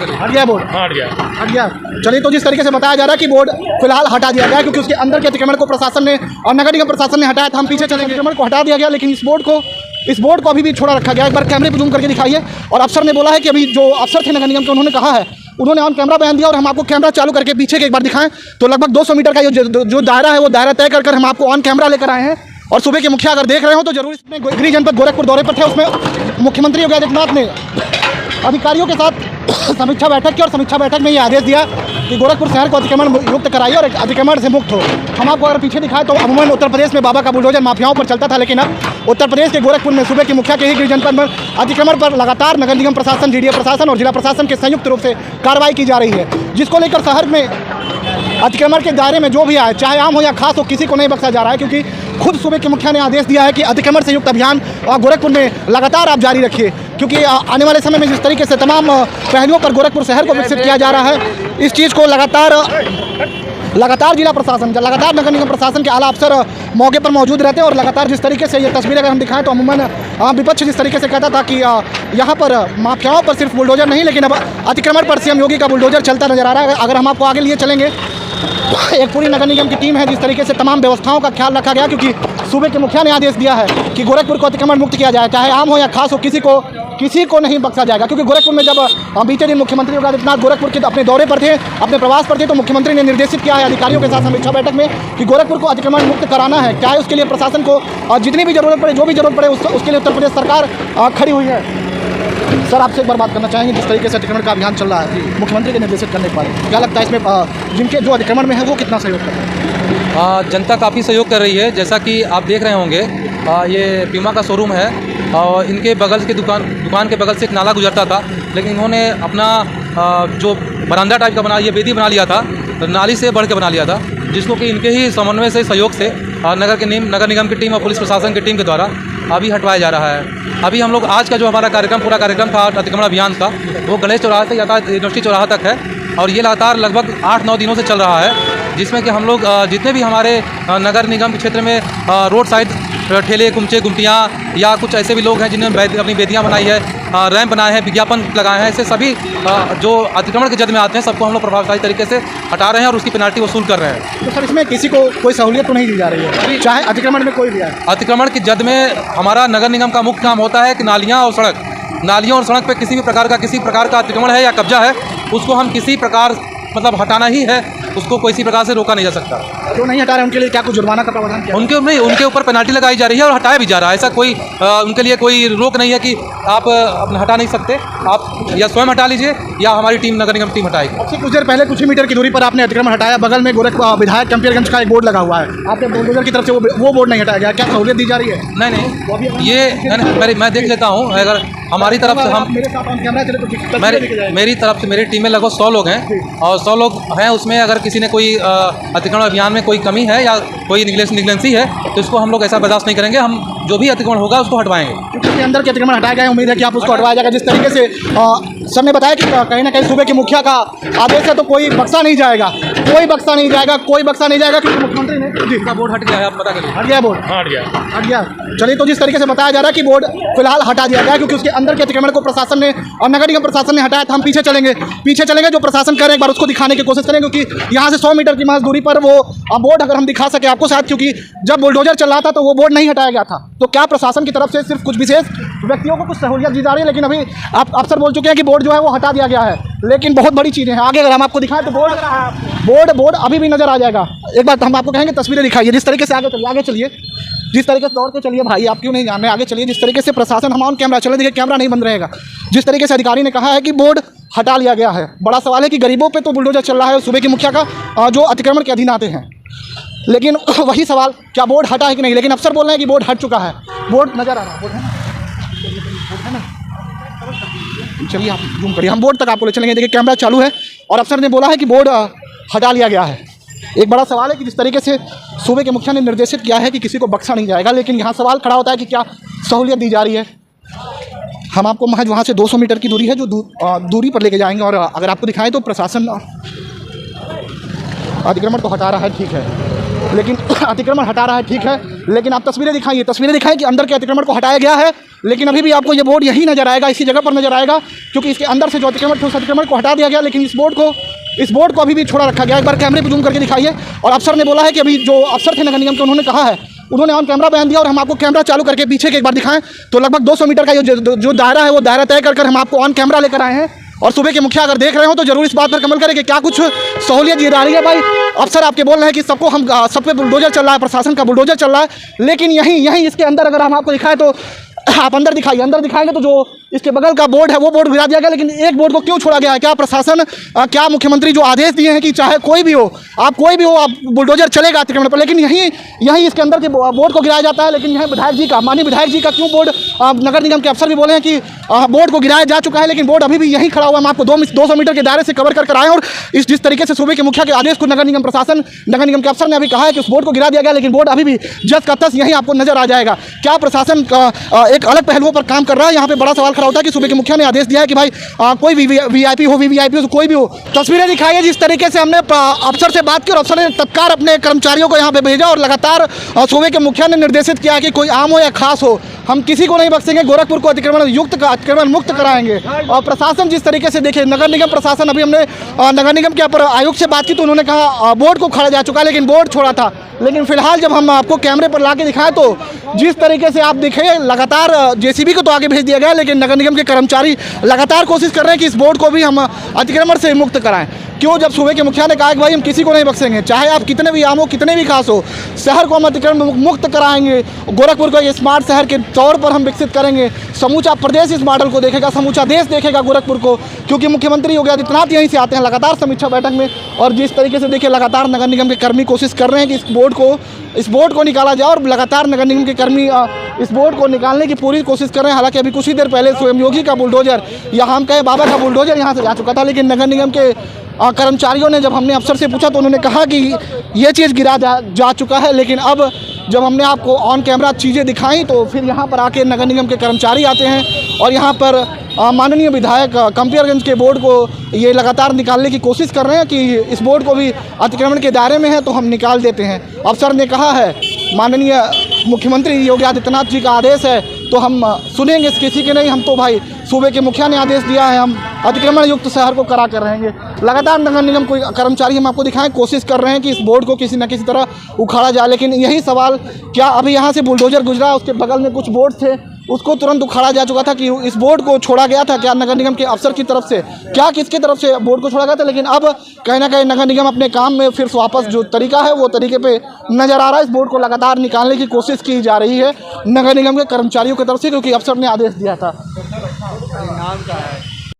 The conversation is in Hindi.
करिए। हट गया बोर्ड? हाँ, हट गया। हट गया। चलिए, तो जिस तरीके से बताया जा रहा है कि बोर्ड फिलहाल हटा दिया गया है क्योंकि उसके अंदर के अतिक्रमण को प्रशासन ने और नगर निगम प्रशासन ने हटाया था। हम पीछे चलेंगे। अतिक्रमण को हटा दिया गया, लेकिन इस बोर्ड को अभी भी छोड़ा रखा गया। एक बार कैमरे पर जूम करके दिखाइए। और अफसर ने बोला है कि अभी जो अफसर थे नगर निगम के, उन्होंने कहा है, उन्होंने ऑन कैमरा बयान दिया और हम आपको कैमरा चालू करके पीछे के एक बार दिखाएं तो लगभग 200 मीटर का जो दायरा है वो दायरा तय कर हम आपको ऑन कैमरा लेकर आए हैं। और सूबे के मुखिया अगर देख रहे हो तो जरूर इसमें गृह जनपद गोरखपुर दौरे पर थे। उसमें मुख्यमंत्री योगी आदित्यनाथ ने अधिकारियों के साथ समीक्षा बैठक की और समीक्षा बैठक में ये आदेश दिया कि गोरखपुर शहर को अतिक्रमण मुक्त कराइए और अतिक्रमण से मुक्त हो। हम आपको अगर पीछे दिखाएं तो अमूमन उत्तर प्रदेश में बाबा का बुलडोजर माफियाओं पर चलता था, लेकिन अब उत्तर प्रदेश के गोरखपुर में सूबे के मुखिया के ही गृह जनपद में अतिक्रमण पर लगातार नगर निगम प्रशासन, जीडीए प्रशासन और जिला प्रशासन के संयुक्त रूप से कार्रवाई की जा रही है, जिसको लेकर शहर में अतिक्रमण के दायरे में जो भी आए, चाहे आम हो या खास हो, किसी को नहीं बख्शा जा रहा है। क्योंकि खुद सूबे के मुखिया ने आदेश दिया है कि अतिक्रमण से युक्त अभियान गोरखपुर में लगातार आप जारी रखिए, क्योंकि आने वाले समय में जिस तरीके से तमाम पहलुओं पर गोरखपुर शहर को विकसित किया जा रहा है, इस चीज़ को लगातार जिला प्रशासन, लगातार नगर निगम प्रशासन के आला अफसर मौके पर मौजूद रहते हैं। और लगातार जिस तरीके से ये तस्वीरें अगर हम दिखाएं तो अमूमन विपक्ष जिस तरीके से कहता था कि यहाँ पर माफियाओं पर सिर्फ बुलडोजर नहीं, लेकिन अब अतिक्रमण पर सीएम योगी का बुलडोजर चलता नजर आ रहा है। अगर हम आपको आगे लिए चलेंगे, एक पूरी नगर निगम की टीम है, जिस तरीके से तमाम व्यवस्थाओं का ख्याल रखा गया, क्योंकि सूबे के मुखिया ने आदेश दिया है कि गोरखपुर को अतिक्रमण मुक्त किया जाए, चाहे आम हो या खास हो, किसी को नहीं बख्शा जाएगा। क्योंकि गोरखपुर में जब बीते दिन मुख्यमंत्री योगी आदित्यनाथ गोरखपुर के अपने दौरे पर थे, अपने प्रवास पर थे, तो मुख्यमंत्री ने निर्देशित किया है अधिकारियों के साथ समीक्षा बैठक में कि गोरखपुर को अतिक्रमण मुक्त कराना है। चाहे उसके लिए प्रशासन को जितनी भी जरूरत पड़े, जो भी जरूरत पड़े, उसके लिए उत्तर प्रदेश सरकार खड़ी हुई है। सर, आपसे एक बार बात करना चाहेंगे, जिस तरीके से अतिक्रमण का अभियान चल रहा है मुख्यमंत्री के निर्देशित करने के बाद, क्या लगता है इसमें जिनके जो अतिक्रमण में है वो कितना सहयोग कर रहे हैं? जनता काफ़ी सहयोग कर रही है। जैसा कि आप देख रहे होंगे, ये प्यूमा का शोरूम है और इनके बगल के दुकान के बगल से एक नाला गुजरता था, लेकिन इन्होंने अपना जो बरामदा टाइप का बना, ये बेदी बना लिया था, नाली से बढ़ के बना लिया था, जिसको कि इनके ही समन्वय से, सहयोग से नगर निगम की टीम और पुलिस प्रशासन की टीम के द्वारा अभी हटवाया जा रहा है। अभी हम लोग आज का जो हमारा पूरा कार्यक्रम था अतिक्रमण अभियान का, वो गणेश चौराहा से यूनिवर्सिटी चौराहा तक है और ये लगातार लगभग 8-9 दिनों से चल रहा है, जिसमें कि हम लोग जितने भी हमारे नगर निगम के क्षेत्र में रोड साइड ठेले, कुमचे, गुमटियाँ या कुछ ऐसे भी लोग हैं जिन्होंने अपनी बेदियाँ बनाई है, रैंप बनाए हैं, विज्ञापन लगाए हैं, ऐसे सभी जो अतिक्रमण के जद में आते हैं सबको हम लोग प्रभावशाली तरीके से हटा रहे हैं और उसकी पेनाल्टी वसूल कर रहे हैं। तो सर, इसमें किसी को कोई सहूलियत तो नहीं दी जा रही है, चाहे अतिक्रमण में कोई भी आए? अतिक्रमण की जद में हमारा नगर निगम का मुख्य काम होता है कि नालियाँ और सड़क पर किसी प्रकार का अतिक्रमण है या कब्जा है, उसको हम किसी प्रकार मतलब हटाना ही है, उसको किसी प्रकार से रोका नहीं जा सकता। जो नहीं हटा रहे उनके लिए क्या कुछ जुर्माना का प्रावधान किया? उनके ऊपर पेनाल्टी लगाई जा रही है और हटाया भी जा रहा है। ऐसा कोई उनके लिए कोई रोक नहीं है कि आप हटा नहीं सकते, आप या स्वयं हटा लीजिए या हमारी टीम, नगर निगम टीम हटाएगी। अब से कुछ देर पहले कुछ ही मीटर की दूरी पर आपने अतिक्रमण हटाया, बगल में गोरखपुर विधायक कंपियरगंज का एक बोर्ड लगा हुआ है, आपने बुलडोजर की तरफ से वो बोर्ड नहीं हटाया गया, क्या सहूलियत दी जा रही है? नहीं, ये मैं देख लेता हूँ। अगर हमारी तरफ से मेरी तरफ से मेरी टीम में लगभग 100 लोग हैं और 100 लोग हैं, उसमें अगर किसी ने कोई अतिक्रमण अभियान में कोई कमी है या कोई निगलेंसी है तो इसको हम लोग ऐसा बर्दाश्त नहीं करेंगे। हम जो भी अतिक्रमण होगा उसको हटवाएंगे। क्योंकि अंदर के अतिक्रमण हटाए गए, उम्मीद है कि आप उसको हटवाया जाएगा। जिस तरीके से सर ने बताया कि कहीं ना कहीं सूबे के मुखिया का आदेश है तो कोई बख्शा नहीं जाएगा, कोई बख्शा नहीं जाएगा क्योंकि मुख्यमंत्री ने बोर्ड हट गया है, आप पता करिए। हट गया बोर्ड? हाँ, हट गया। चलिए, तो जिस तरीके से बताया जा रहा है कि बोर्ड फिलहाल हटा दिया गया क्योंकि उसके अंदर के अतिक्रमण को प्रशासन ने और नगर निगम प्रशासन ने हटाया था। हम पीछे चलेंगे जो प्रशासन करे एक बार उसको दिखाने की कोशिश करेंगे, क्योंकि यहाँ से 100 मीटर की महज दूरी पर वो बोर्ड अगर हम दिखा सके आपको शायद, क्योंकि जब बुलडोजर चल रहा था तो वो बोर्ड नहीं हटाया गया था। तो क्या प्रशासन की तरफ से सिर्फ कुछ विशेष व्यक्तियों को कुछ सहूलियत दी जा रही है, लेकिन अभी आप अफसर बोल चुके हैं कि बोर्ड जो है वो हटा दिया गया है, लेकिन बहुत बड़ी चीज़ें हैं आगे। अगर हम आपको दिखाएं तो बोर्ड अभी भी नजर आ जाएगा। एक बार हम आपको कहेंगे तस्वीरें दिखाइए, जिस तरीके से आगे चलिए, जिस तरीके से दौड़ के चलिए भाई, आप क्यों नहीं जान रहे, आगे चलिए। जिस तरीके से प्रशासन, हम ऑन कैमरा चले, देखिए कैमरा नहीं बंद रहेगा। जिस तरीके से अधिकारी ने कहा है कि बोर्ड हटा लिया गया है, बड़ा सवाल है कि गरीबों पे तो बुलडोजर चल रहा है सूबे के मुखिया का, जो अतिक्रमण के अधीन आते हैं, लेकिन वही सवाल, क्या बोर्ड हटा है कि नहीं? लेकिन अफसर बोल रहे हैं कि बोर्ड हट चुका है, बोर्ड नजर आ रहा है, बोर्ड है ना। चलिए आप जूम करिए, हम बोर्ड तक आपको ले चलेंगे। देखिए कैमरा चालू है और अफसर ने बोला है कि बोर्ड हटा लिया गया है। एक बड़ा सवाल है कि जिस तरीके से सूबे के मुखिया ने निर्देशित किया है कि किसी को बख्शा नहीं जाएगा, लेकिन यहाँ सवाल खड़ा होता है कि क्या सहूलियत दी जा रही है। हम आपको महज वहाँ से 200 मीटर की दूरी है जो दूरी पर लेके जाएंगे और अगर आपको दिखाएं तो प्रशासन अतिक्रमण को हटा रहा है, ठीक है। लेकिन अतिक्रमण हटा रहा है, ठीक है। लेकिन आप तस्वीरें दिखाएं कि अंदर के अतिक्रमण को हटाया गया है, लेकिन अभी भी आपको ये बोर्ड यही नजर आएगा, इसी जगह पर नजर आएगा, क्योंकि इसके अंदर से जो अतिक्रमण थे उस अतिक्रमण को हटा दिया गया, लेकिन इस बोर्ड को अभी भी छोड़ा रखा गया। एक बार कैमरे पर जूम करके दिखाइए। और अफसर ने बोला है कि अभी जो अफसर थे नगर निगम के, उन्होंने कहा है, उन्होंने ऑन कैमरा बयान दिया, और हम आपको कैमरा चालू करके पीछे के एक बार दिखाएं तो लगभग 200 मीटर का ये जो दायरा है वो दायरा तय कर हम आपको ऑन कैमरा लेकर आए हैं। और सुबह के मुखिया अगर देख रहे हो तो जरूर इस बात पर कमेंट करें कि क्या कुछ सहूलियत ये रही है। भाई अफसर आपके बोल रहे हैं कि सब पे बुलडोजर चल रहा है, प्रशासन का बुलडोजर चल रहा है, लेकिन यहीं इसके अंदर अगर हम आपको दिखाएं तो आप अंदर दिखाएंगे तो जो इसके बगल का बोर्ड है वो बोर्ड गिरा दिया गया। लेकिन एक बोर्ड को क्यों छोड़ा गया है? क्या प्रशासन, क्या मुख्यमंत्री जो आदेश दिए हैं कि चाहे कोई भी हो आप बुलडोजर चलेगा अतिक्रमण पर, लेकिन यहीं इसके अंदर के बोर्ड को गिराया जाता है। लेकिन यहाँ माननीय विधायक जी का क्यों बोर्ड, नगर निगम के अफसर भी बोले हैं कि बोर्ड को गिराया जा चुका है, लेकिन बोर्ड अभी भी यहीं खड़ा हुआ है। हम आपको 200 मीटर के दायरे से कवर कर आए हैं। और जिस तरीके से सूबे के मुखिया के आदेश को नगर निगम के अफसर ने अभी कहा है कि उस बोर्ड को गिरा दिया गया, लेकिन बोर्ड अभी भी जस का तस यहीं आपको नजर आ जाएगा। क्या प्रशासन एक अलग पहलुओं पर काम कर रहा है? यहाँ पे बड़ा सवाल खड़ा होता है कि सूबे के मुखिया ने आदेश दिया है कि भाई कोई भी वीआईपी हो कोई भी हो। तस्वीरें दिखाइए जिस तरीके से हमने अफसर से बात की और अफसर ने तत्काल अपने कर्मचारियों को यहाँ पे भेजा और लगातार सूबे के मुखिया ने निर्देशित किया कि कोई आम हो या खास हो, हम किसी को नहीं बख्शेंगे, गोरखपुर को अतिक्रमण मुक्त कराएंगे। और प्रशासन जिस तरीके से देखिए, नगर निगम प्रशासन, अभी हमने नगर निगम के आयुक्त से बात की तो उन्होंने कहा बोर्ड को खड़ा जा चुका है, लेकिन बोर्ड छोड़ा था। लेकिन फिलहाल जब हम आपको कैमरे पर ला के दिखाएं तो जिस तरीके से आप देखें, लगातार जेसीबी को तो आगे भेज दिया गया, लेकिन नगर निगम के कर्मचारी लगातार कोशिश कर रहे हैं कि इस बोर्ड को भी हम अतिक्रमण से मुक्त कराएं। क्यों? जब सूबे के मुखिया ने कहा कि भाई हम किसी को नहीं बख्शेंगे, चाहे आप कितने भी आम हो, कितने भी खास हो, शहर को हम अतिक्रमण मुक्त कराएंगे, गोरखपुर को एक स्मार्ट शहर के तौर पर हम विकसित करेंगे, समूचा प्रदेश इस मॉडल को देखेगा, समूचा देश देखेगा गोरखपुर को, क्योंकि मुख्यमंत्री योगी आदित्यनाथ यहीं से आते हैं लगातार समीक्षा बैठक में। और जिस तरीके से देखिए लगातार नगर निगम के कर्मी कोशिश कर रहे हैं कि इस बोर्ड को निकाला जाए, और लगातार नगर निगम के कर्मी इस बोर्ड को निकालने की पूरी कोशिश कर रहे हैं। हालांकि अभी कुछ ही देर पहले स्वयं योगी का बुलडोजर या हम कहे बाबा का बुलडोजर यहाँ से जा चुका था, लेकिन नगर निगम के कर्मचारियों ने, जब हमने अफसर से पूछा तो उन्होंने कहा कि ये चीज़ गिरा जा चुका है। लेकिन अब जब हमने आपको ऑन कैमरा चीज़ें दिखाई तो फिर यहाँ पर आके नगर निगम के कर्मचारी आते हैं और यहाँ पर माननीय विधायक कंपियरगंज के बोर्ड को ये लगातार निकालने की कोशिश कर रहे हैं कि इस बोर्ड को भी अतिक्रमण के दायरे में है तो हम निकाल देते हैं। अफसर ने कहा है, माननीय मुख्यमंत्री योगी आदित्यनाथ जी का आदेश है तो हम सुनेंगे किसी के नहीं, हम तो भाई सूबे के मुखिया ने आदेश दिया है, हम अतिक्रमण युक्त शहर को करा कर रहेंगे। लगातार नगर निगम कोई कर्मचारी हम आपको दिखाएं कोशिश कर रहे हैं कि इस बोर्ड को किसी न किसी तरह उखाड़ा जाए। लेकिन यही सवाल, क्या अभी यहाँ से बुलडोजर गुजरा, उसके बगल में कुछ बोर्ड थे उसको तुरंत उखाड़ा जा चुका था कि इस बोर्ड को छोड़ा गया था? क्या नगर निगम के अफसर की तरफ से, क्या किसकी तरफ से बोर्ड को छोड़ा गया था? लेकिन अब कहीं ना कहीं नगर निगम अपने काम में फिर वापस जो तरीका है वो तरीके पे नज़र आ रहा है। इस बोर्ड को लगातार निकालने की कोशिश की जा रही है नगर निगम के कर्मचारियों की तरफ से, क्योंकि अफसर ने आदेश दिया था। नाम क्या है?